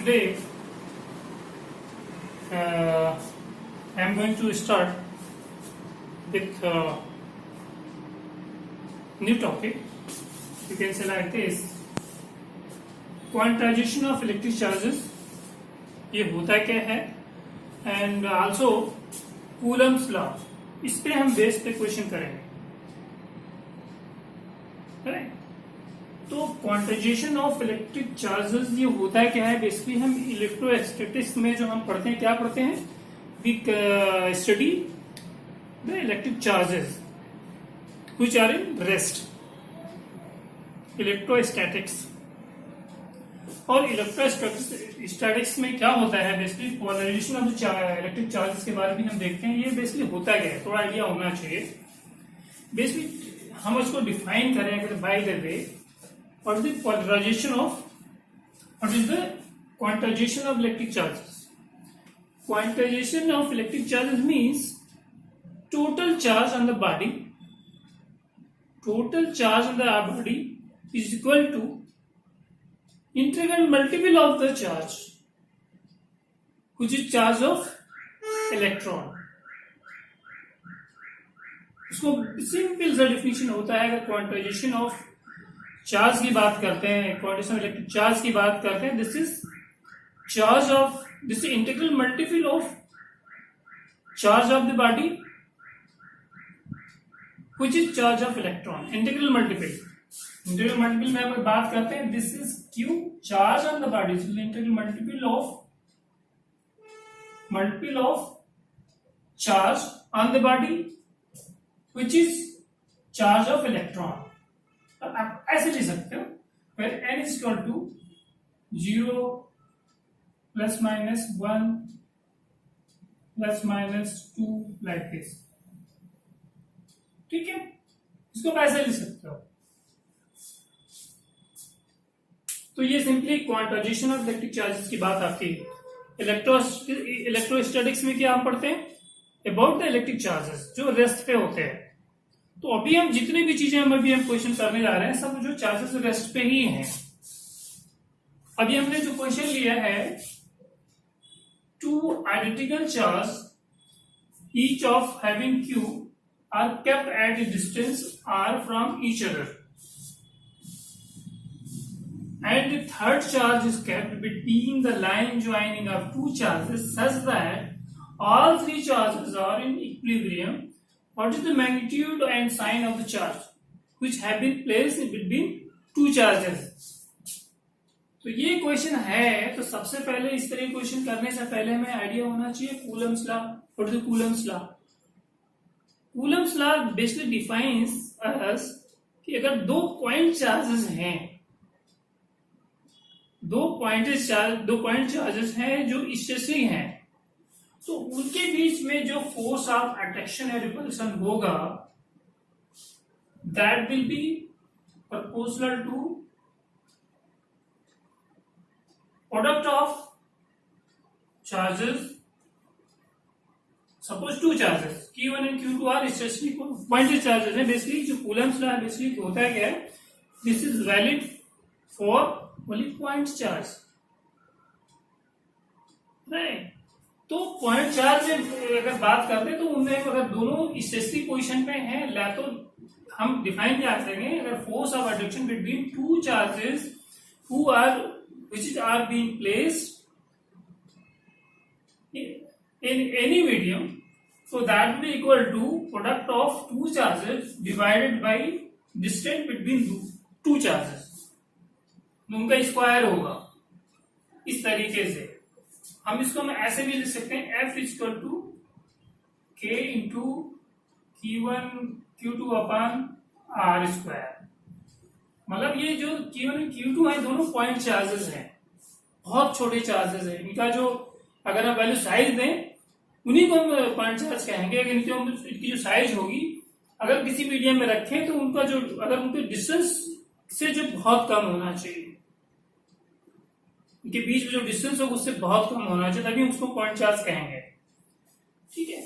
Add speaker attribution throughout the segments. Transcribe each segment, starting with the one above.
Speaker 1: Today, I am going to start with new topic. You can say like this: quantization of electric charges. ये होता क्या है? And also Coulomb's law. इस पे हम base पे क्वेश्चन करेंगे. Right? तो क्वांटाइजेशन ऑफ इलेक्ट्रिक चार्जेस ये होता है क्या है? बेसिकली हम इलेक्ट्रोस्टैटिक्स में जो हम पढ़ते हैं, क्या पढ़ते हैं? We study the electric charges which are in rest. Electrostatics और इलेक्ट्रोस्टैटिक्स में क्या होता है? Basically polarisation of electric charges के बारे में हम देखते हैं. ये बेसिकली होता क्या है, थोड़ा आइडिया होना चाहिए. बेसिकली हम उसको डिफाइन करें by the way. What is the polarization of? What is the quantization of electric charges? Quantization of electric charges means total charge on the body. Total charge on the body is equal to integral multiple of the charge, which is charge of electron. इसको simple सा definition होता है. अगर quantization of charge की बात करते हैं, quantity electric charge की बात करते हैं, this is charge of, this is integral multiple of charge of the body which is charge of electron. Integral multiple में अगर बात करते हैं, this is Q charge on the body, integral multiple of charge on the body which is charge of electron. आप ऐसे लिख सकते हो, where n is equal to 0 plus minus 1 plus minus 2 like this. ठीक है, इसको आप ऐसे लिख सकते हो. तो ये simply quantization of electric charges की बात आती है. इलेक्ट्रोस्टैटिक्स में क्या हम पढ़ते हैं? अबाउट द इलेक्ट्रिक चार्जेस जो रेस्ट पे होते हैं. तो अभी हम जितनी भी चीजें हम क्वेश्चन करने जा रहे हैं, सब जो चार्जेस रेस्ट पे ही हैं. अभी हमने जो क्वेश्चन लिया है, two identical charge each of having q are kept at a distance r from each other and the third charge is kept between the line joining of two charges such that all three charges are in equilibrium. What is the magnitude and sign of the charge which have been placed between two charges? तो ये question है. तो सबसे पहले इस तरह question करने से पहले हमें आइडिया होना चाहिए Coulomb's law. What is Coulomb's law? Coulomb's law basically defines us कि अगर दो पॉइंट चार्जेस हैं, दो पॉइंट चार्जेस हैं जो स्टेशनरी हैं, तो उनके बीच में जो फोर्स ऑफ अट्रैक्शन या रिपल्शन होगा, that will be proportional to product of charges. Suppose two charges Q1 and Q2 are stationary pointed charges है. बेसिकली जो कूलम्स लॉ बेसिकली होता है क्या है? This is valid for only point charge, right. तो point charge अगर बात करते हैं, तो उनमें अगर दोनों स्टेशनरी पोजीशन पे हैं, ला तो हम डिफाइन क्या करेंगे? अगर force of attraction between two charges who are which are being placed in any medium, so that will be equal to product of two charges divided by distance between two charges. उनका square होगा. इस तरीके से हम इसको हम ऐसे भी लिख सकते हैं, F equal to K into Q1 Q2 upon R square. मतलब ये जो Q1 और Q2 है, दोनों पॉइंट चार्जेस हैं, बहुत छोटे चार्जेस हैं. इनका जो अगर हम वैल्यू साइज दें, उन्हीं को हम पॉइंट चार्ज कहेंगे. इनकी जो साइज होगी, अगर किसी मीडियम में रखें, तो उनका जो, अगर उनके डिस्टेंस से जो बहुत कम होना चाहिए, इनके बीच में जो डिस्टेंस होगा उससे बहुत कम होना चाहिए, तभी उसको पॉइंट चार्ज कहेंगे. ठीक है,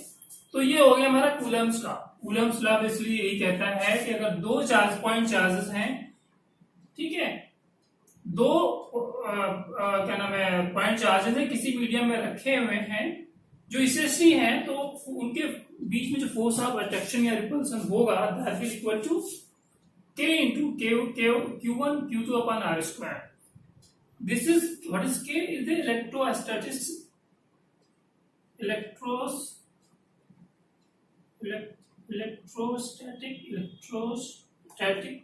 Speaker 1: तो ये हो गया हमारा Coulomb's law. Coulomb's law basically यही कहता है कि अगर दो पॉइंट चार्जेस हैं, ठीक है, दो क्या नाम है पॉइंट चार्जेस है किसी मीडियम में रखे हुए हैं जो इसेस्ट्री हैं, तो उनके बीच में जो फोर्स ऑफ अट्रैक्शन या रिपल्सन होगा that will equal to K into Q1 Q2 upon R square. This is what is K is the electrostatic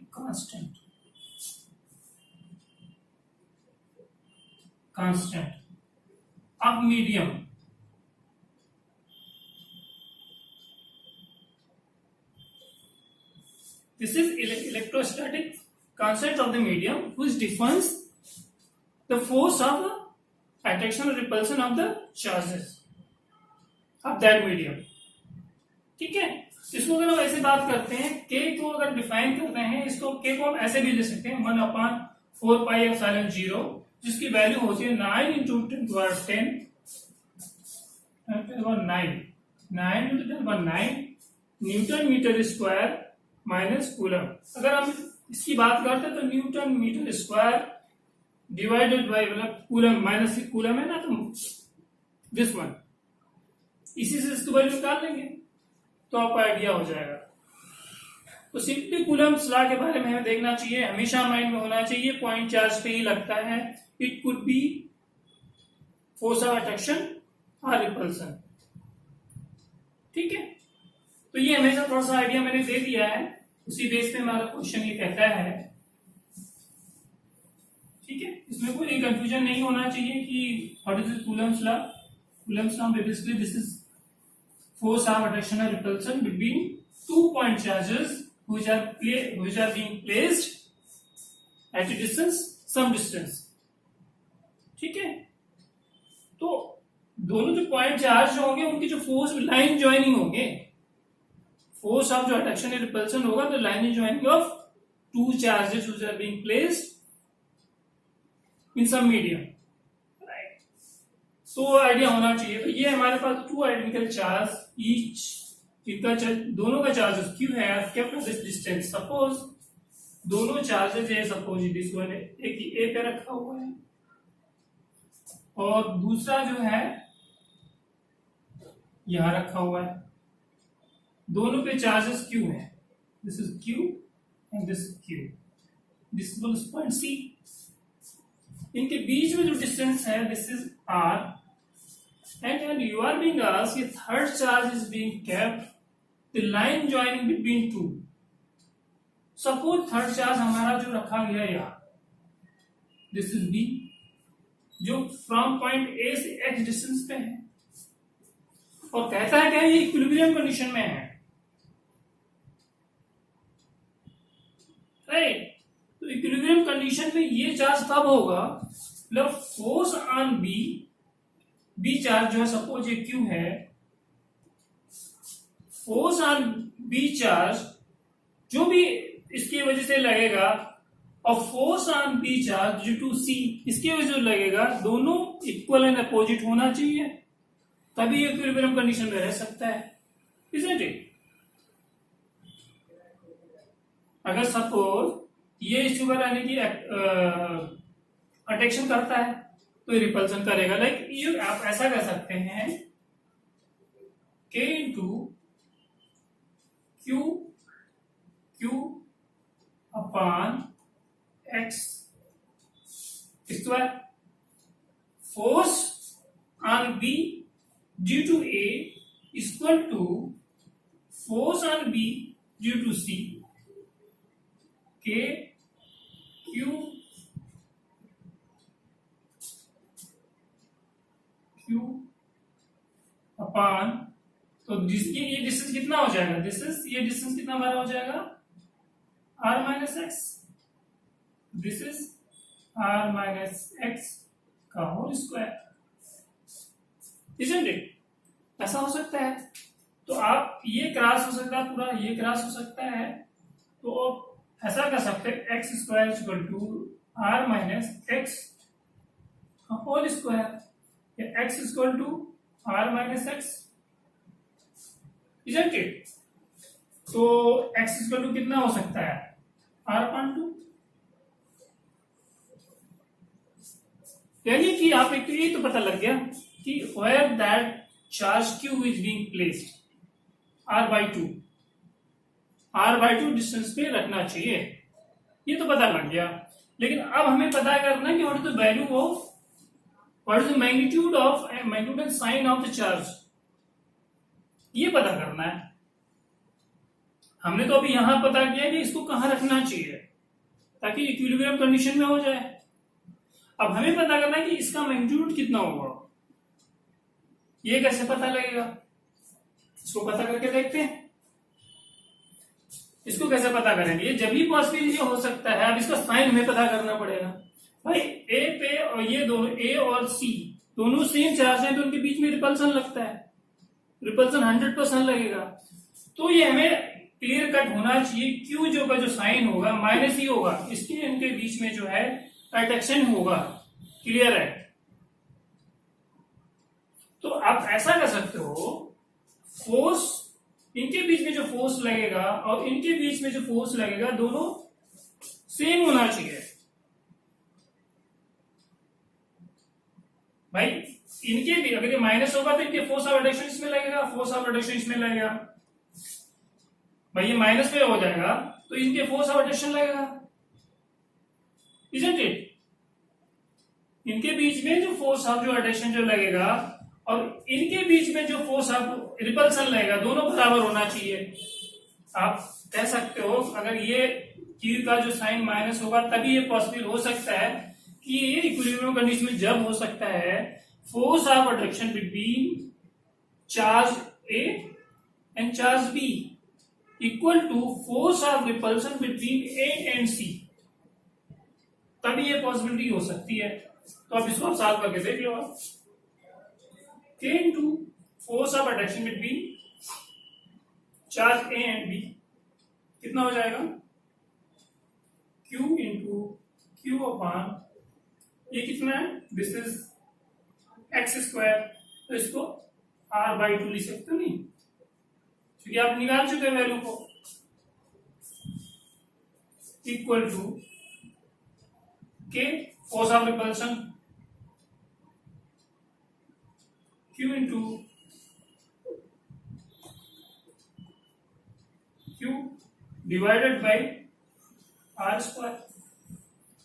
Speaker 1: constant of medium. This is electrostatic constant of the medium which defines the force of attraction or repulsion of the charges of that medium. ठीक है, इसको अगर हम ऐसे बात करते हैं K को अगर डिफाइन करते हैं, इसको K को हम ऐसे भी ले सकते हैं 1/4πε0 जिसकी वैल्यू होती है 9 into 10 newton metre square minus coulomb. अगर हम इसकी बात करते हैं तो newton metre square divided by मतलब कूलम माइनस कूलम है ना, तो दिस वन, इसी से इसको वैल्यू निकाल लेंगे तो आपको आइडिया हो जाएगा। तो सिंपली कूलम्स लॉ के बारे में हमें देखना चाहिए, हमेशा माइंड में होना चाहिए पॉइंट चार्ज पे ही लगता है। It could be force of attraction और रिपल्सन। ठीक है, तो ये हमेशा थोड़ा सा आइडिया मैंने दे दिया है, उसी बेस पे हमारा क्वेश्चन ये कहता है। ठीक है, इसमें कोई कंफ्यूजन नहीं होना चाहिए कि what is Coulomb's law. Coulomb's law basically this is force of attraction or repulsion between 2 point charges which are being placed at a distance, some distance. ठीक है, तो दोनों जो पॉइंट चार्ज होंगे उनकी जो फोर्स लाइन ज्वाइनिंग होंगे, force of जो अट्रैक्शन या रिपल्सन होगा तो line joining of two charges which are being placed in some medium. तो आइडिया होना चाहिए। तो ये हमारे पास टू आइडेंटिकल चार्ज ईच, इनका दोनों का चार्जेस क्यू है केप्ट दिस डिस्टेंस। सपोज दोनों चार्जेस है, सपोज दिस वन है, एक ए पे रखा हुआ है और दूसरा जो है यहां रखा हुआ है, दोनों पे चार्जेस क्यू है, this is Q and this Q, this is point C. इनके बीच में जो डिस्टेंस है this is R, and when you are being asked if third charge is being kept the line joining between two, suppose third charge हमारा जो रखा गया यहाँ, this is B, जो from point A से x डिस्टेंस पे है और कहता है कि ये इक्विलिब्रियम कंडीशन में है, राइट। तो इक्विलिब्रियम कंडीशन में ये चार्ज तब होगा मतलब फोर्स ऑन बी चार्ज जो है, सपोज ये क्यू है, फोर्स ऑन बी चार्ज जो भी इसकी वजह से लगेगा और force on B charge due to C इसकी वजह से लगेगा, दोनों इक्वल एंड अपोजिट होना चाहिए तभी इक्विलिब्रियम कंडीशन में रह सकता है, इजंट इट। अगर सपोज ये इश्यू पर आने की अट्रैक्शन करता है तो रिपल्सन करेगा। लाइक ये आप ऐसा कर सकते हैं K into Q upon X square, force on B due to A equal to force on B due to C, K Q upon, तो ये डिस्टेंस कितना हो जाएगा, ये डिस्टेंस कितना हमारा हो जाएगा r minus x, this is r minus x का होल स्क्वायर, इजंट इट। ऐसा हो सकता है, तो आप ये क्रॉस हो सकता है, पूरा ये क्रॉस हो सकता है, तो ऐसा कर सकते हैं x square equal to r minus x का whole square, x equal to r minus x, isn't it. तो x इक्वल टू कितना हो सकता है r अपॉन 2, यानी कि आप एक ये तो पता लग गया कि where that charge Q is being placed r/2, r/2 distance पे रखना चाहिए, ये तो पता लग गया। लेकिन अब हमें पता करना है कि what is the value of, what is the magnitude and sign of the charge, ये पता करना है। हमने तो अभी यहां पता किया कि इसको कहां रखना चाहिए ताकि इक्विलिब्रियम कंडीशन में हो जाए। अब हमें पता करना है कि इसका मैग्नीट्यूड कितना होगा, ये कैसे पता लगेगा, इसको पता करके देखते हैं। इसको कैसे पता करेंगे, जब भी पॉसिबल ये हो सकता है। अब इसका साइन हमें पता करना पड़ेगा भाई, ए पे और ये दोनों ए और सी दोनों सेम चार्ज है तो उनके बीच में रिपल्सन लगता है, रिपल्सन 100% लगेगा। तो ये हमें क्लियर कट होना चाहिए, क्यू जो का जो साइन होगा माइनस ही होगा, इसके इनके बीच में जो है अट्रैक्शन होगा, क्लियर है। तो आप ऐसा कर सकते हो, फोर्स इनके बीच में जो फोर्स लगेगा और इनके बीच में जो फोर्स लगेगा दोनों सेम होना चाहिए भाई। इनके भी अगर ये माइनस होगा तो इनके फोर्स ऑफ अट्रैक्शन इसमें लगेगा, फोर्स ऑफ अट्रैक्शन इसमें लगेगा भाई। ये माइनस पे हो जाएगा तो इनके फोर्स ऑफ अट्रैक्शन लगेगा, इजंट इट। इनके बीच में जो फोर्स ऑफ जो अट्रैक्शन जो लगेगा और इनके बीच में जो फोर्स ऑफ रिपल्सन लगेगा दोनों बराबर होना चाहिए। आप कह सकते हो अगर ये Q का जो साइन माइनस होगा तभी ये पॉसिबल हो सकता है कि ये इक्विलिब्रियम कंडीशन में जब हो सकता है force of attraction between charge A and charge B equal to force of repulsion between A and C, तभी ये पॉसिबिलिटी हो सकती है। तो आप इसको सॉल्व करके देख लो। आप K into force of attraction between charge A and B कितना हो जाएगा, Q इंटू Q अपॉन ये कितना है, दिस इज x², तो इसको r/2 लिख सकते हो नहीं, क्योंकि आप निकाल चुके हैं वैल्यू को, equal to K force of repulsion Q into Q divided by r²।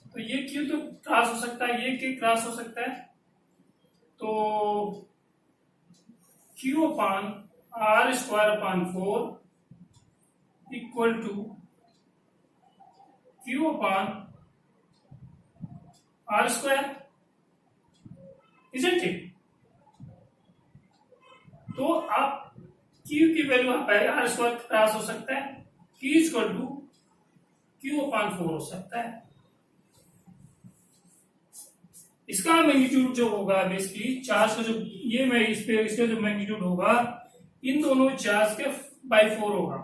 Speaker 1: तो ये Q तो क्रॉस हो सकता है, ये K क्रॉस हो सकता है, तो Q upon r² upon 4 equal to Q upon r², isn't it. तो आप Q की वैल्यू r² क्रॉस हो सकता है, Q equal to Q upon 4 हो सकता है। इसका मैग्नीट्यूड जो होगा बेसिकली चार्ज का जो ये मैं इस पे इसका जो मैग्नीट्यूड होगा इन दोनों चार्ज के बाय 4 होगा।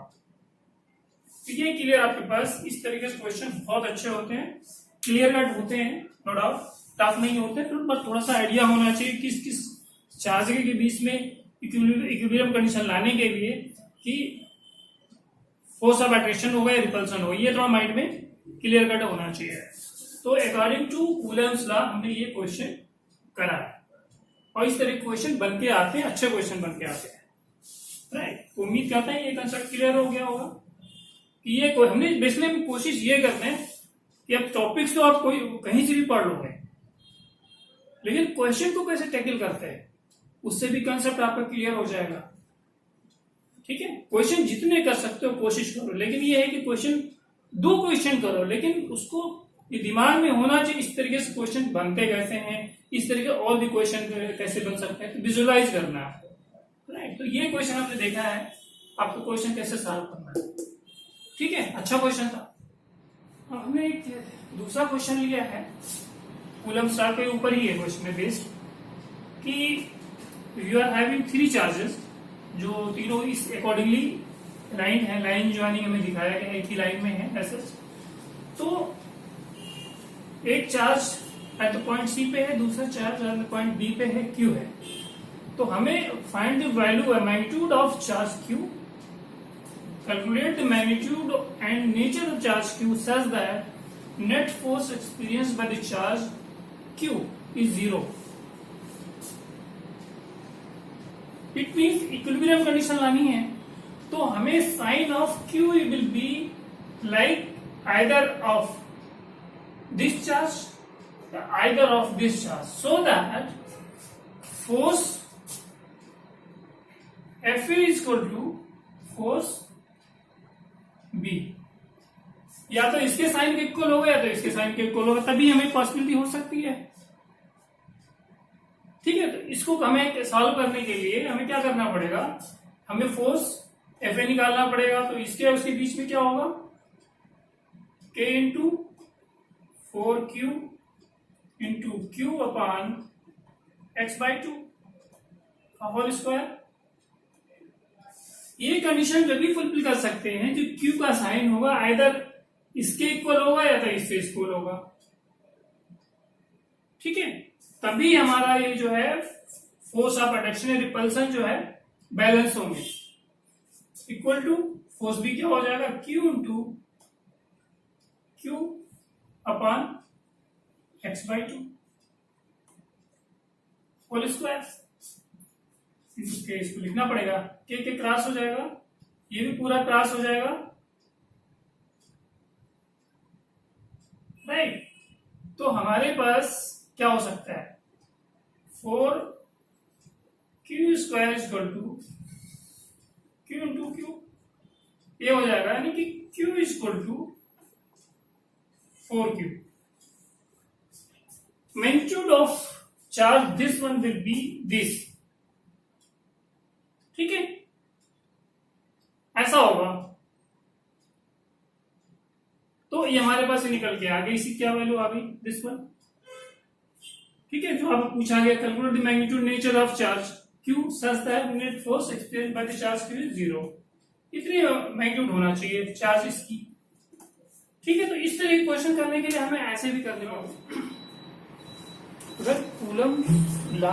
Speaker 1: तो ये क्लियर, आपके पास इस तरीके से क्वेश्चन बहुत अच्छे होते हैं, क्लियर कट होते हैं, नो डाउट टफ नहीं होते, तो बस थोड़ा सा आइडिया होना चाहिए किस किस चार्ज के बीच में इक्विलिब्रियम कंडीशन लाने के लिए कि फोर्स ऑफ अट्रैक्शन होगा या रिपल्सन होगा, ये थोड़ा माइंड में क्लियर कट होना चाहिए। तो अकॉर्डिंग टू कूलम्स लॉ हमने ये क्वेश्चन करा है और इस तरह क्वेश्चन बन के आते हैं, अच्छे क्वेश्चन बन के आते हैं, राइट। उम्मीद करते हैं ये कंसेप्ट क्लियर हो गया होगा कि ये हमने बेसिकली कोशिश ये करते हैं कि अब टॉपिक्स तो आप कोई कहीं से भी पढ़ लोगे, लेकिन क्वेश्चन को कैसे टैकल करते हैं उससे भी कंसेप्ट आपका क्लियर हो जाएगा, ठीक है। क्वेश्चन जितने कर सकते हो कोशिश करो, लेकिन ये है कि क्वेश्चन 2 क्वेश्चन करो, लेकिन उसको ये दिमाग में होना चाहिए इस तरीके से क्वेश्चन बनते कैसे हैं, इस तरीके और भी क्वेश्चन कैसे बन सकते हैं, तो विजुअलाइज करना है, राइट। तो ये क्वेश्चन आपने देखा है, आपको क्वेश्चन कैसे सॉल्व करना है, ठीक है, अच्छा क्वेश्चन था। अब हमने एक दूसरा क्वेश्चन लिया है कूलम्स लॉ के ऊपर ही है क्वेश्चन में बेस्ड, कि यू आर हैविंग 3 चार्जेस जो तीनों इस अकॉर्डिंगली लाइन है, लाइन ज्वाइनिंग हमें दिखाया गया एक ही लाइन में है ऐसे। तो एक charge at the point C पे है, दूसरा charge at the point B पे है, क्यू है। तो हमें find the value magnitude of charge Q, calculate the magnitude and nature of charge Q such that net force experience by the charge Q is 0. It means equilibrium condition लानी है तो हमें sign of Q will be like either of this charge either of this charge, so that force F is equal to force B. या तो इसके sign के equal होगा या तो इसके साइन के इक्वल होगा, तभी हमें पॉसिबिलिटी हो सकती है. ठीक है, तो इसको हमें सॉल्व करने के लिए हमें क्या करना पड़ेगा, हमें फोर्स F A निकालना पड़ेगा. तो इसके और उसके बीच में क्या होगा, K into 4Q into Q upon x/2 का होल स्क्वायर. ये कंडीशन जब भी फुलफिल कर सकते हैं जो Q का साइन होगा आइदर इसके इक्वल होगा या तो इससे इक्वल होगा. ठीक है, तभी हमारा ये जो है फोर्स ऑफ अट्रैक्शन या रिपल्सन जो है बैलेंस होंगे. इक्वल टू फोर्स भी क्या हो जाएगा, Q into Q upon x/2 whole square. इसको लिखना पड़ेगा, के क्रॉस हो जाएगा, ये भी पूरा क्रॉस हो जाएगा. राइट, तो हमारे पास क्या हो सकता है, 4Q square is equal to Q into Q. ये हो जाएगा यानी कि Q is equal to 4Q. Magnitude of charge this one will be this. ठीक है, ऐसा होगा. तो ये हमारे पास निकल के आ गई, इसकी क्या वैल्यू आ गई, दिस वन. ठीक है, जो आपको पूछा गया calculate the magnitude nature of charge Q such that net force experience by the charge Q is 0. इतनी मैग्नीट्यूड होना चाहिए चार्ज इसकी. ठीक है, तो इस तरह के क्वेश्चन करने के लिए हमें ऐसे भी करने होंगे. अगर कूलम लॉ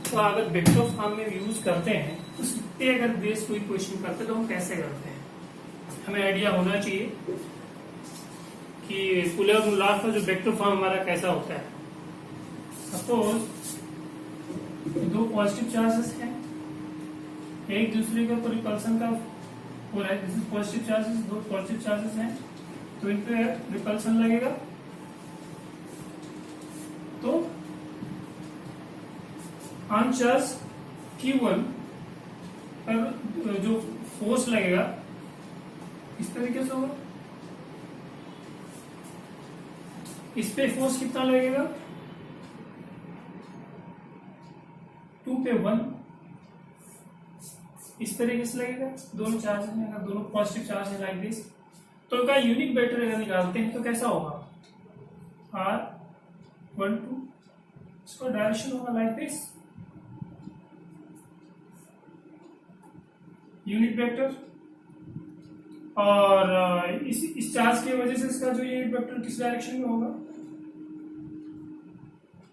Speaker 1: का अगर वेक्टर फॉर्म में यूज करते हैं तो उस पे अगर बेस कोई क्वेश्चन करते हैं तो हम कैसे करते हैं, हमें आइडिया होना चाहिए कि कूलम लॉ का जो वेक्टर फॉर्म हमारा कैसा होता है. सपोज दो पॉजिटिव चार्जेस हैं, एक दूसरे के ऊपर रिपल्सन का हो रहा है. दिस इज पॉजिटिव चार्जेस, दो पॉजिटिव चार्जेस हैं तो इन पे रिपल्सन लगेगा. तो ऑन चार्ज Q1 पर जो फोर्स लगेगा इस तरीके से होगा. इस पे फोर्स कितना लगेगा, 2 पे 1 इस तरीके से लगेगा. दोनों चार्ज हैं, दोनों पॉजिटिव चार्ज है लाइक दिस. तो इनका यूनिट वेक्टर अगर निकालते हैं तो कैसा होगा, R12, इसका डायरेक्शन होगा लाइक दिस, यूनिट वेक्टर. और इस चार्ज की वजह से इसका जो यूनिट वेक्टर किस डायरेक्शन में होगा,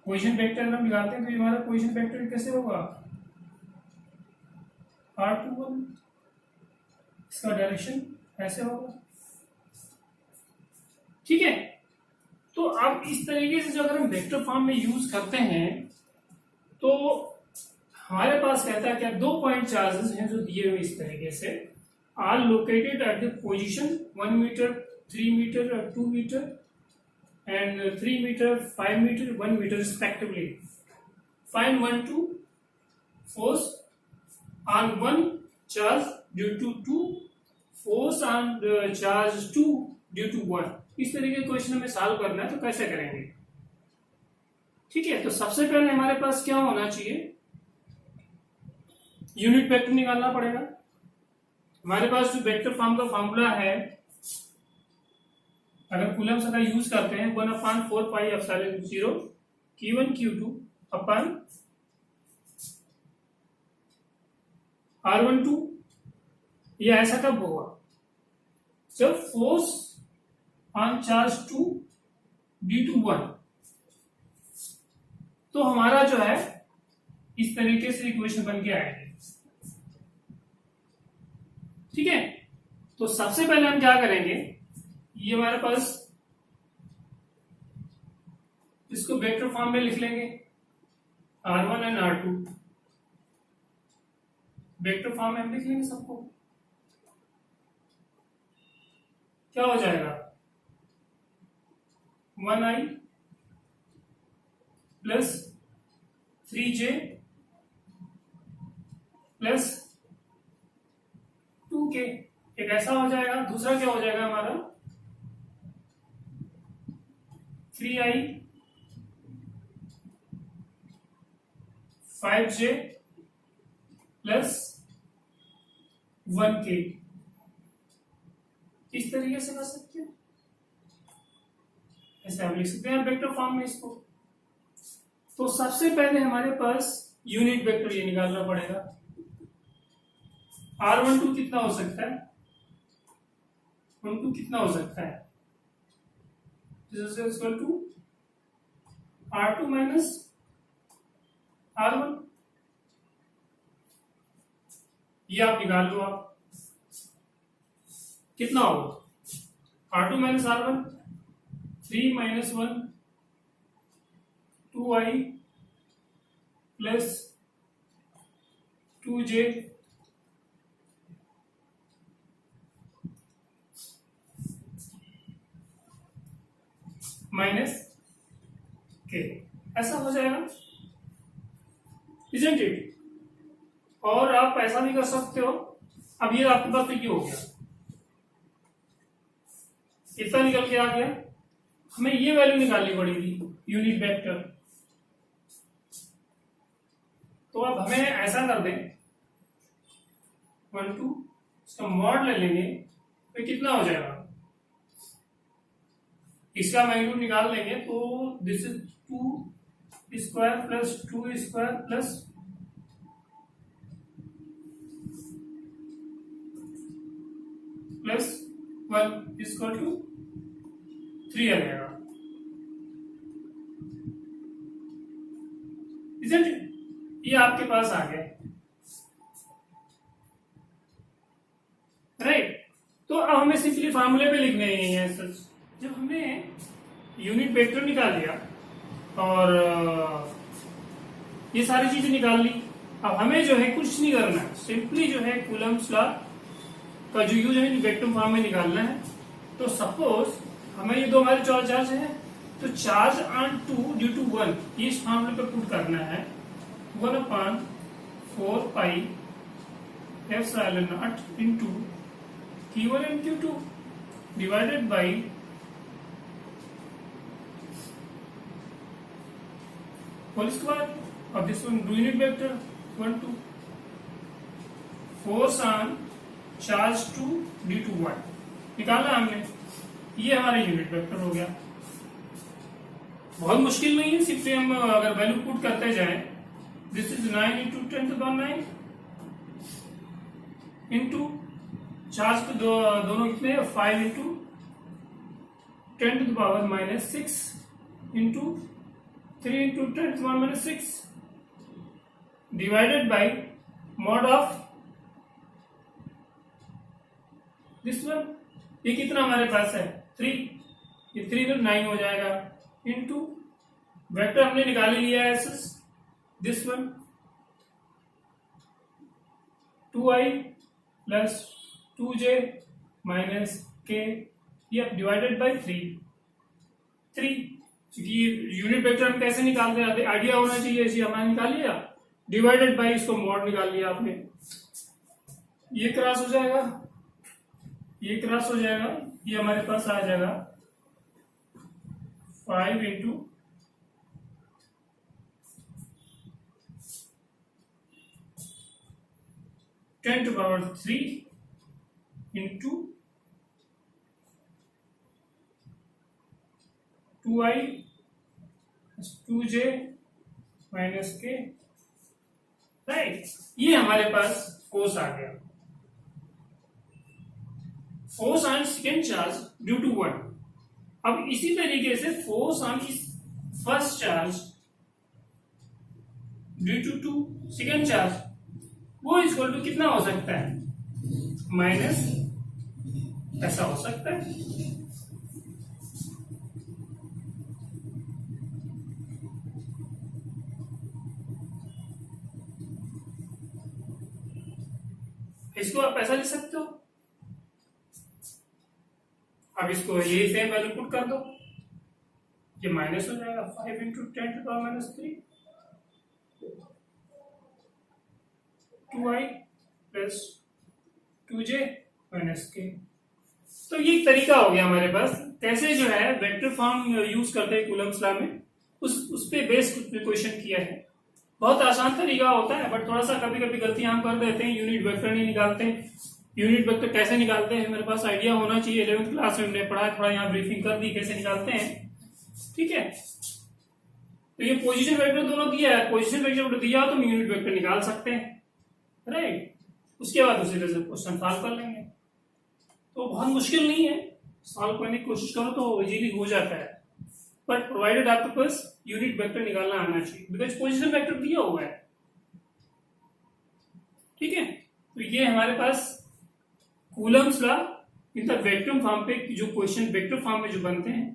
Speaker 1: पोजीशन वेक्टर अगर हम निकालते हैं तो ये हमारा पोजीशन वेक्टर कैसे होगा, R21, इसका डायरेक्शन ऐसे होगा. ठीक है, तो अब इस तरीके से जो अगर हम वेक्टर फॉर्म में यूज करते हैं तो हमारे पास कहता है क्या, दो पॉइंट चार्जेस हैं जो दिए हुए इस तरीके से, are located at the position 1 metre, 3 metre और 2 metre and 3 metre, 5 metre, 1 metre respectively. Find 1, 2 force on 1 charge due to 2, force on charge 2 due to 1. इस तरीके के क्वेश्चन हमें सॉल्व करना है तो कैसे करेंगे. ठीक है, तो सबसे पहले हमारे पास क्या होना चाहिए, यूनिट वेक्टर निकालना पड़ेगा. हमारे पास जो वेक्टर फॉर्म का फॉर्मूला है, अगर कूलम्स का यूज करते हैं 1/4 पाई एप्सिलॉन 0 Q1 Q2 अपन R12. ये ऐसा कब होगा, जब force on charge 2 due to 1. तो हमारा जो है इस तरीके से इक्वेशन बन के आएगी. ठीक है, तो सबसे पहले हम क्या करेंगे, ये हमारे पास इसको वेक्टर फॉर्म में लिख लेंगे. R1 and R2 vector form में हम लिख लेंगे सबको। क्या हो जाएगा 1i plus 3j plus 2k, एक ऐसा हो जाएगा। दूसरा क्या हो जाएगा हमारा 3i 5j प्लस 1k, इस तरीके से कर सकते हैं। ऐसे आप लिख सकते हैं वेक्टर फॉर्म में इसको। तो सबसे पहले हमारे पास यूनिट वेक्टर ये निकालना पड़ेगा। R12 कितना हो सकता है, 12 कितना हो सकता है, this is equal to R2 minus R1, ये आप निकाल लो। आप कितना होगा R2 minus R1, 3 minus 1 2i plus 2j minus के, ऐसा हो जाएगा, इजंट इट। और आप ऐसा भी कर सकते हो, अब ये आपके पास तो ये हो गया, इतना निकल के आ गया। हमें ये वैल्यू निकालनी पड़ेगी यूनिट वेक्टर। तो अब हमें ऐसा कर दें 1 2 इसका मॉड ले लेंगे तो कितना हो जाएगा, इसका मैग्नीट्यूड निकाल लेंगे तो this is 2 square plus 2 square plus plus 1 equal to 3 आ जाएगा। Isn't it? ये आपके पास आ गया, राइट। तो अब हमें सिंपली फार्मूले पे लिखने ही है सच। जब हमने यूनिट वेक्टर निकाल लिया और ये सारी चीजें निकाल ली, अब हमें जो है कुछ नहीं करना है, सिंपली जो है कूलम्स लॉ का जो यूज है वेक्टर फॉर्म में निकालना है। तो सपोज हमें ये दो हमारे चार्ज है, तो चार्ज ऑन 2 ड्यू टू 1 इस फॉर्मूले पे पुट करना है 1/4 pi epsilon naught into Q1 and Q2 divided by whole square of this one unit vector 1 2 force on charge 2 due to 1 निकाला हमने, ये हमारा यूनिट वेक्टर हो गया। बहुत मुश्किल नहीं है, सिर्फ हम अगर वैल्यू पुट करते जाएं, this is 9 into 10 to the 9 into charge तो दोनों कितने 5 into 10 to the power minus 6 into 3 into 10 to the power minus 6 divided by mod of this one. ये कितना हमारे पास है 3, ये 3 तो 9 हो जाएगा इंटू वेक्टर हमने निकाल लिया है this one 2i plus 2j minus k, ये डिवाइडेड बाई 3 क्योंकि यूनिट वेक्टर हम कैसे निकालते हैं आइडिया होना चाहिए, इसे हमने निकाल लिया, डिवाइडेड बाई इसको मॉड निकाल लिया आपने, ये क्रॉस हो जाएगा, ये क्रॉस हो जाएगा, ये हमारे पास आ जाएगा 5 into 10 to power 3 into 2i plus 2j minus k, right. ये हमारे पास फोर्स आ गया, force on second charge due to 1। अब इसी तरीके से force on first charge due to 2 second charge, वो इक्वल टू कितना हो सकता है माइनस, ऐसा हो सकता है। इसको आप ऐसा लिख सकते हो। अब इसको ये सेम वैल्यू पुट कर दो, ये माइनस हो जाएगा 5 into 10⁻³ 2i plus 2j minus k। तो ये एक तरीका हो गया हमारे पास कैसे जो है वेक्टर फॉर्म यूज करते हैं कूलम्स लॉ में, उस पे बेस क्वेश्चन किया है। बहुत आसान तरीका होता है, बट थोड़ा सा कभी कभी गलती हम कर देते हैं, यूनिट वेक्टर नहीं निकालते। यूनिट वेक्टर कैसे निकालते हैं मेरे पास आइडिया होना चाहिए। 11th क्लास में हमने पढ़ा, थोड़ा यहाँ ब्रीफिंग कर दी कैसे निकालते हैं, ठीक है। तो ये पोजीशन वेक्टर दोनों दिया है, पोजीशन वेक्टर दिया हो तो हम यूनिट वेक्टर निकाल सकते हैं, राइट। उसके बाद उसी तरह से क्वेश्चन सॉल्व कर लेंगे। तो बहुत मुश्किल नहीं है, सॉल्व करने की कोशिश करो तो इजीली हो जाता है, बट प्रोवाइडेड आपके पास यूनिट वेक्टर निकालना आना चाहिए, बिकॉज पोजीशन वेक्टर दिया हुआ है, ठीक है। तो ये हमारे पास Coulomb's law in the vector form पे जो क्वेश्चन वेक्टर फॉर्म में जो बनते हैं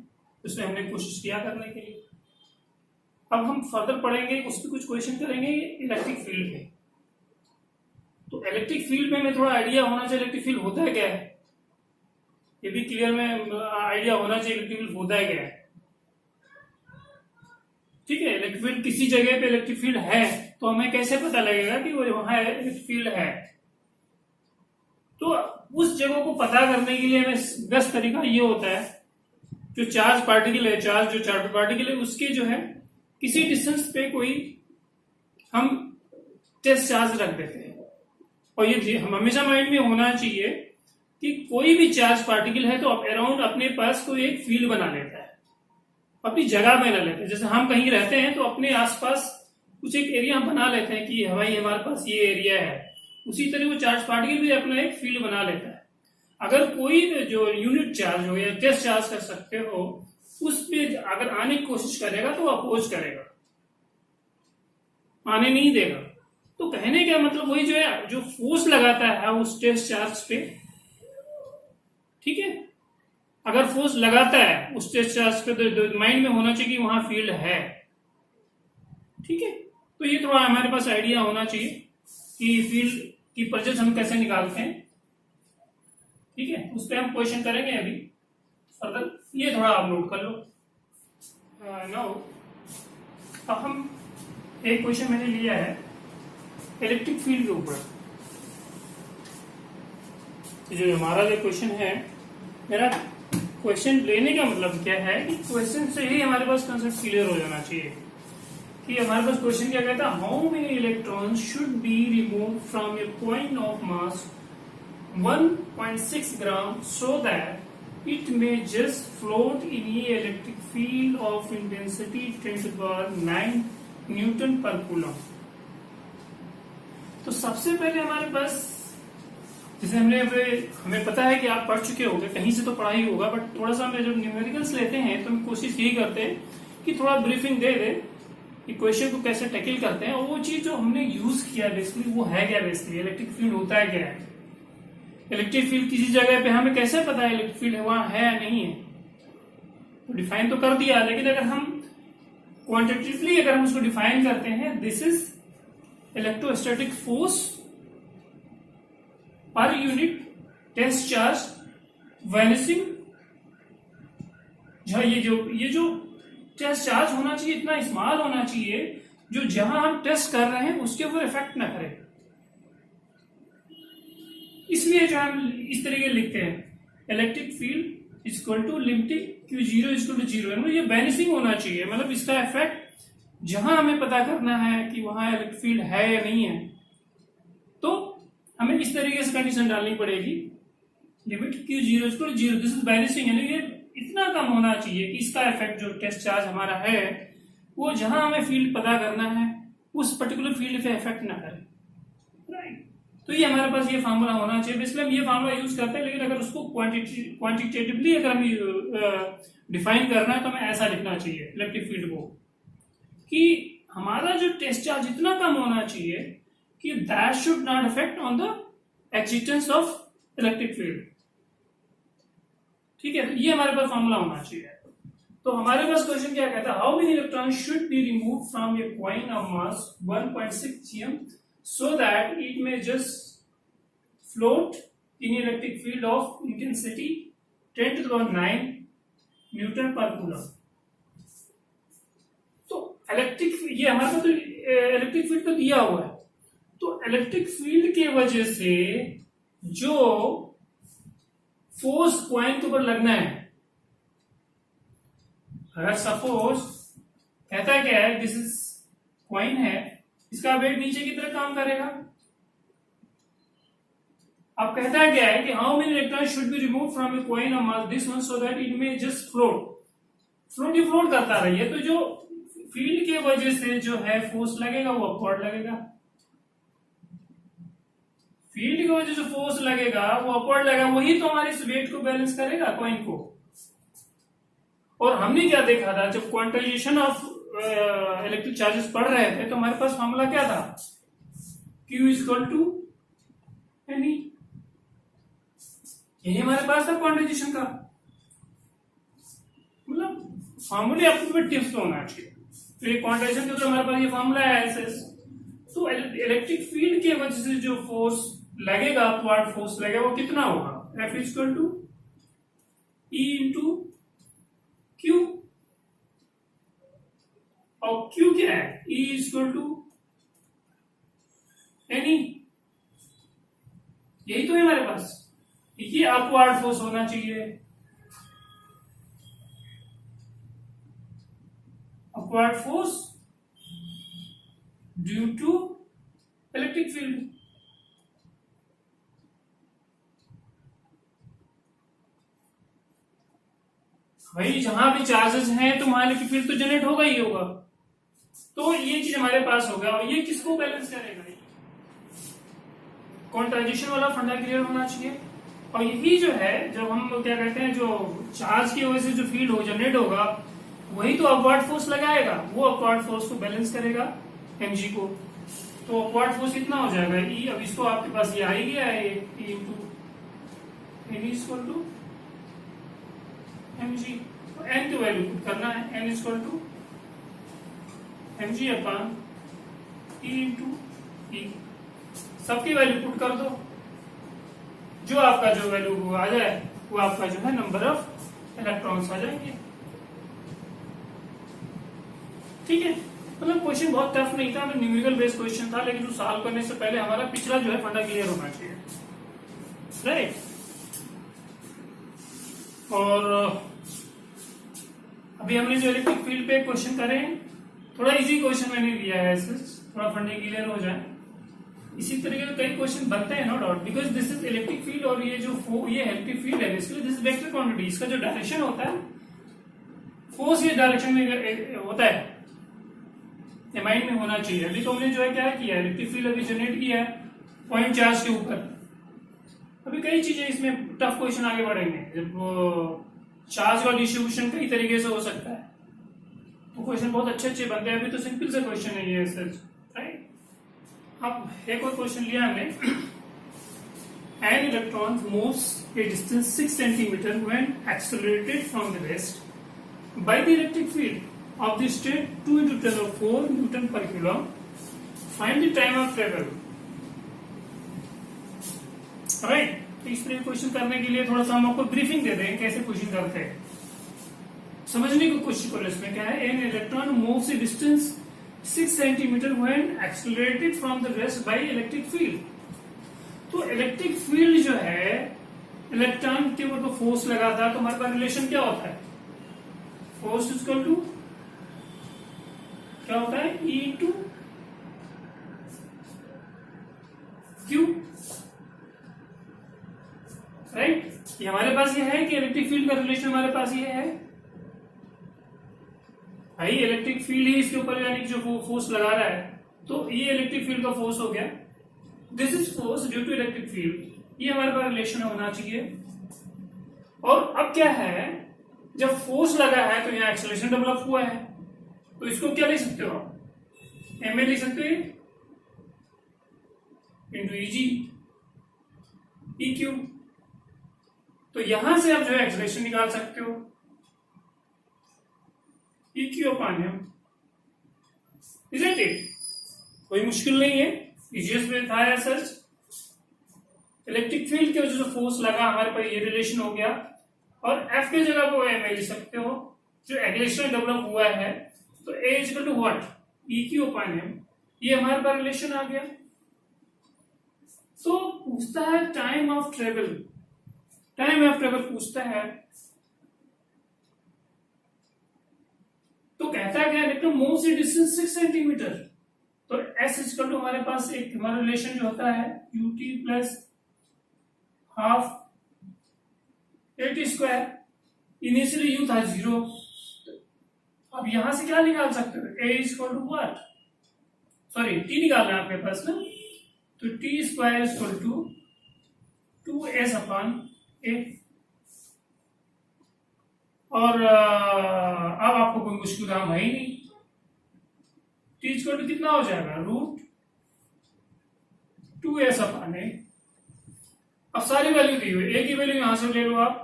Speaker 1: उसमें हमने कोशिश किया करने के लिए। अब हम फर्दर पढ़ेंगे, उस पर कुछ क्वेश्चन करेंगे इलेक्ट्रिक फील्ड पे। तो इलेक्ट्रिक फील्ड में हमें थोड़ा आइडिया होना चाहिए इलेक्ट्रिक फील्ड होता है क्या है, ये भी क्लियर में आइडिया होना चाहिए इलेक्ट्रिक फील्ड होता है क्या है, ठीक है। इलेक्ट्रिक फील्ड किसी जगह पे इलेक्ट्रिक फील्ड है तो हमें कैसे पता लगेगा कि वो वहां इलेक्ट्रिक फील्ड है। तो उस जगह को पता करने के लिए हमें बेस्ट तरीका ये होता है, जो चार्ज पार्टिकल है, जो चार्ज पार्टिकल है उसके जो है किसी डिस्टेंस पे कोई हम टेस्ट चार्ज रख देते हैं। और ये हम हमेशा माइंड में होना चाहिए कि कोई भी चार्ज पार्टिकल है तो अराउंड अपने पास कोई एक फील्ड बना लेता है, अपनी जगह बना लेते हैं। जैसे हम कहीं रहते हैं तो अपने आसपास कुछ एक एरिया हम बना लेते हैं कि हमारे पास ये एरिया है, उसी तरह वो चार्ज पार्टिकल भी अपना एक फील्ड बना लेता है। अगर कोई जो यूनिट चार्ज हो या टेस्ट चार्ज कर सकते हो उस पे अगर आने की कोशिश करेगा तो अपोज करेगा, आने नहीं देगा। तो कहने का मतलब वही जो है जो फोर्स लगाता है उस टेस्ट चार्ज पे, ठीक है। अगर फोर्स लगाता है उस टेस्ट चार्ज पे तो माइंड में होना चाहिए कि वहां फील्ड है, ठीक है। तो ये थोड़ा हमारे पास आइडिया होना चाहिए कि फील्ड की परचेज हम कैसे निकालते हैं, ठीक है। उस पर हम क्वेश्चन करेंगे अभी फर्दर, ये थोड़ा आप नोट कर लो। नाउ अब हम एक क्वेश्चन मैंने लिया है इलेक्ट्रिक फील्ड के ऊपर। जो हमारा जो क्वेश्चन है, मेरा क्वेश्चन लेने का मतलब क्या है कि क्वेश्चन से ही हमारे पास कंसेप्ट क्लियर हो जाना चाहिए कि हमारे पास क्वेश्चन क्या कहता है, how many electrons should be remove from A point of mass 1.6 gram so that it may just float in A electric field of intensity 10⁹ Newton पर कूलम। तो सबसे पहले हमारे पास जैसे हमें पता है कि आप पढ़ चुके होंगे, कहीं से तो पढ़ा ही होगा, बट थोड़ा सा हम जब न्यूमेरिकल्स लेते हैं तो हम कोशिश यही करते हैं कि थोड़ा ब्रीफिंग दे दे कि क्वेश्चन को कैसे टैकल करते हैं। और वो चीज जो हमने यूज किया बेसिकली वो है क्या, बेसिकली इलेक्ट्रिक फील्ड होता है क्या है। इलेक्ट्रिक फील्ड किसी जगह पे हमें कैसे पता है इलेक्ट्रिक फील्ड वहां है या नहीं है, तो डिफाइन तो कर दिया, लेकिन अगर हम क्वांटिटेटिवली अगर हम उसको डिफाइन करते हैं, this is electrostatic force per unit test charge vanishing. ये जो टेस्ट चार्ज होना चाहिए इतना स्मॉल होना चाहिए जो जहां हम टेस्ट कर रहे हैं उसके ऊपर इफेक्ट ना करे। इसलिए जो हम इस तरीके लिखते हैं electric field equal to limiting Q0 equal to 0, ये वैनिसिंग होना चाहिए, मतलब इसका इफेक्ट जहां हमें पता करना है कि वहां इलेक्ट्रिक फील्ड है या नहीं है, तो हमें इस तरीके से कंडीशन डालनी पड़ेगी, limit Q0 equal to 0, this is vanishing, यानी ये इतना कम होना चाहिए कि इसका इफेक्ट जो टेस्ट चार्ज हमारा है वो जहां हमें फील्ड पता करना है उस पर्टिकुलर फील्ड पे इफेक्ट ना करे, राइट। तो ये हमारे पास ये फार्मूला होना चाहिए, इसलिए हम ये फार्मूला यूज करते हैं। लेकिन अगर उसको क्वांटिटेटिवली अगर हमें डिफाइन करना है तो हमें ऐसा लिखना चाहिए इलेक्ट्रिक फील्ड को कि हमारा जो टेस्ट चार्ज इतना कम होना चाहिए कि that should not affect on the existence of electric field, ठीक है। तो ये हमारे पास फॉर्मूला होना चाहिए। तो हमारे पास क्वेश्चन क्या कहता है, how many electron should be remove from A point of mass 1.6 gm so that it may just float in electric field of intensity 10 to the power 9 Newton पर कूलम। तो इलेक्ट्रिक, ये हमारे पास तो इलेक्ट्रिक फील्ड तो दिया हुआ है, तो इलेक्ट्रिक फील्ड के वजह से जो फोर्स कॉइन के ऊपर लगना है, अगर सपोज कहता है क्या है, दिस इज कॉइन है, इसका वेट नीचे की तरफ काम करेगा। अब कहता है क्या है कि how many electron should be remove from a coin of mass this one so that it may just float he float करता रही है। तो जो फील्ड के वजह से जो है फोर्स लगेगा वो अपवर्ड लगेगा, फील्ड की वजह से फोर्स लगेगा वो अपवर्ड लगेगा, वही तो हमारे इस वेट को बैलेंस करेगा कॉइन को। और हमने क्या देखा था, जब क्वांटाइजेशन ऑफ इलेक्ट्रिक चार्जेस पढ़ रहे थे तो हमारे पास फॉर्मूला क्या था, Q इक्वल टू एनी, यही हमारे पास था क्वांटाइजेशन का, मतलब फॉर्मूले आपको टिप्स होना चाहिए। तो ये क्वांटाइजेशन का तो हमारे पास ये फॉर्मूला है एस। तो इलेक्ट्रिक फील्ड के वजह से जो फोर्स लगेगा, अपवर्ड फोर्स लगेगा, वो कितना होगा, F equal to E into Q, और Q क्या है, E इक्वल टू एनी, यही तो है हमारे पास। ये अपवर्ड फोर्स होना चाहिए, upward force due to electric field. भाई जहां भी चार्जेस हैं तो वहां इलेक्ट्रिक फील्ड तो जनरेट होगा ही होगा, तो ये चीज हमारे पास होगा। और ये किसको बैलेंस करेगा, क्वांटाइजेशन वाला फंडा क्लियर होना चाहिए। और यही जो है, जब हम क्या कहते हैं, जो चार्ज की वजह से जो फील्ड हो जनरेट होगा वही तो अपवर्ड फोर्स लगाएगा, वो अपवर्ड फोर्स को बैलेंस करेगा mg को। तो अपवर्ड फोर्स कितना हो जाएगा E, अब इसको आपके पास ये आ ही गया है, E into n equal to mg। तो n की वैल्यू पुट करना है, n equal to mg upon E into E, सबकी वैल्यू पुट कर दो, जो आपका जो वैल्यू आ जाए वो आपका जो है नंबर ऑफ इलेक्ट्रॉन्स आ जाएंगे। ठीक है, मतलब क्वेश्चन बहुत टफ नहीं था, न्यूमेरिकल बेस्ड क्वेश्चन था, लेकिन जो सॉल्व करने से पहले हमारा पिछला जो है फंडा क्लियर होना चाहिए, राइट। और अभी हमने जो इलेक्ट्रिक फील्ड पे क्वेश्चन करे, थोड़ा इजी क्वेश्चन मैंने दिया है, थोड़ा फंडे क्लियर हो जाए। इसी तरीके से कई क्वेश्चन बनते हैं, no doubt, because this is electric field और ये जो ये इलेक्ट्रिक फील्ड है, इसलिए दिस इज वेक्टर क्वांटिटी, इसका जो डायरेक्शन होता है फोर्स ये डायरेक्शन में होता है, ये माइंड में होना चाहिए। अभी तो हमने जो है क्या किया, इलेक्ट्रिक फील्ड अभी जनरेट किया है पॉइंट चार्ज के ऊपर। अभी कई चीजें इसमें टफ क्वेश्चन आगे बढ़ेंगे, जब चार्ज का डिस्ट्रीब्यूशन कई तरीके से हो सकता है, तो क्वेश्चन बहुत अच्छे अच्छे बनते हैं। अभी तो सिंपल से क्वेश्चन है ये, सच, राइट। अब एक और क्वेश्चन लिया हमने, an electron moves A distance 6 centimetre when accelerated from the rest by the electric field of the state 2 into 10 of 4 Newton per coulomb. Find the time of travel. Right? तो इस तरह question करने के लिए थोड़ा सा हम आपको ब्रीफिंग दे दें कैसे क्वेश्चन करते हैं, समझने की कोशिश करो। इसमें क्या है, an electron moves A distance 6 centimetre when accelerated from the rest by electric field. तो इलेक्ट्रिक फील्ड जो है, इलेक्ट्रॉन के ऊपर फोर्स लगाता है, तो हमारे पास रिलेशन क्या होता है, फोर्स इक्वल टू क्या होता है, E इंटू Q, राइट। ये हमारे पास ये है कि इलेक्ट्रिक फील्ड का रिलेशन हमारे पास ये है, भाई इलेक्ट्रिक फील्ड ही इसके ऊपर यानी जो फोर्स लगा रहा है, तो ये इलेक्ट्रिक फील्ड का फोर्स हो गया, this is force due to electric field, ये हमारे पास रिलेशन होना चाहिए। और अब क्या है, जब फोर्स लगा है तो यहाँ एक्सेलरेशन डेवलप हुआ है, तो इसको क्या लिख सकते हो, एम ए लिख सकते हो इंटू ई जी ई क्यू। तो यहां से आप जो है एक्सेलरेशन निकाल सकते हो, E Q upon M, isn't it, कोई मुश्किल नहीं है, इजिएस्ट वे था सच। इलेक्ट्रिक फील्ड की वजह से फोर्स लगा हमारे पास, ये रिलेशन हो गया। और एफ की जगह पे एम ले सकते हो, जो एक्लेशन डेवलप हुआ है, तो a equal to what, e Q upon m, ये हमारे पास रिलेशन आ गया। तो पूछता है time of travel, time of travel पूछता है, तो कहता है इलेक्ट्रॉन मूव से डिस्टेंस 6 सेंटीमीटर, तो एस इक्वल टू हमारे पास एक हमारा रिलेशन जो होता है u t plus half a t square, initially u था 0, अब यहां से क्या निकाल सकते हो, a equal to what, sorry t निकालना है आपके पास ना, तो t square equal to 2s upon a. और अब आपको कोई मुश्किल काम है ही नहीं, टी इक्वल टू कितना हो जाएगा, रूट 2s अपॉन ए। अब सारी वैल्यू दी हुई, ए की वैल्यू यहां से ले लो आप,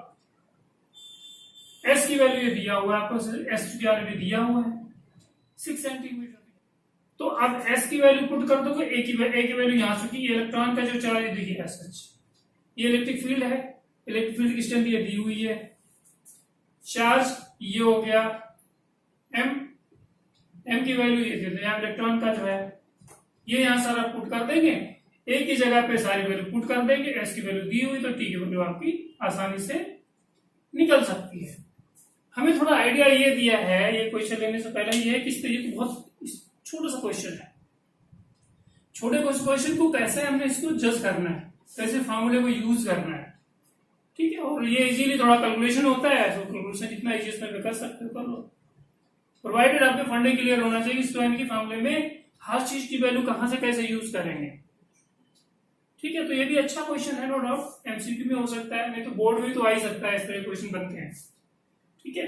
Speaker 1: एस की वैल्यू ये दिया हुआ है आपको, एस की वैल्यू दिया हुआ है 6 सेंटीमीटर। तो अब एस की वैल्यू पुट कर दो, ए की वैल्यू यहां से की, इलेक्ट्रॉन का जो चार्ज देखिए सच, ये इलेक्ट्रिक फील्ड है, इलेक्ट्रिक फील्ड की स्ट्रेंथ ये दी हुई है, चार्ज ये हो गया एम, एम की वैल्यू ये दे दो, यहाँ इलेक्ट्रॉन का जो है ये यहां सारा पुट कर देंगे, ए की जगह पे सारी वैल्यू पुट कर देंगे, एस की वैल्यू दी हुई, तो टी की वैल्यू आपकी आसानी से निकल सकती है। हमें थोड़ा आइडिया ये दिया है, ये क्वेश्चन लेने से पहले ये है कि ये तो बहुत छोटा सा क्वेश्चन है, छोटे क्वेश्चन को कैसे हमने इसको जज करना है, कैसे फॉर्मूले को यूज करना है, ठीक है। और ये इजीली थोड़ा कैलकुलेशन होता है, तो कैलकुलेशन जितना इजी इसमें कर सकते हो कर लो, प्रोवाइडेड आपके फंडे क्लियर होना चाहिए, स्टूडेंट की फॉर्मूले में हर चीज की वैल्यू कहां से कैसे यूज करेंगे, ठीक है। तो ये भी अच्छा क्वेश्चन है, नो डाउट एमसीक्यू में हो सकता है, नहीं तो बोर्ड में तो आ ही सकता है, इस तरह क्वेश्चन बनते हैं, ठीक है।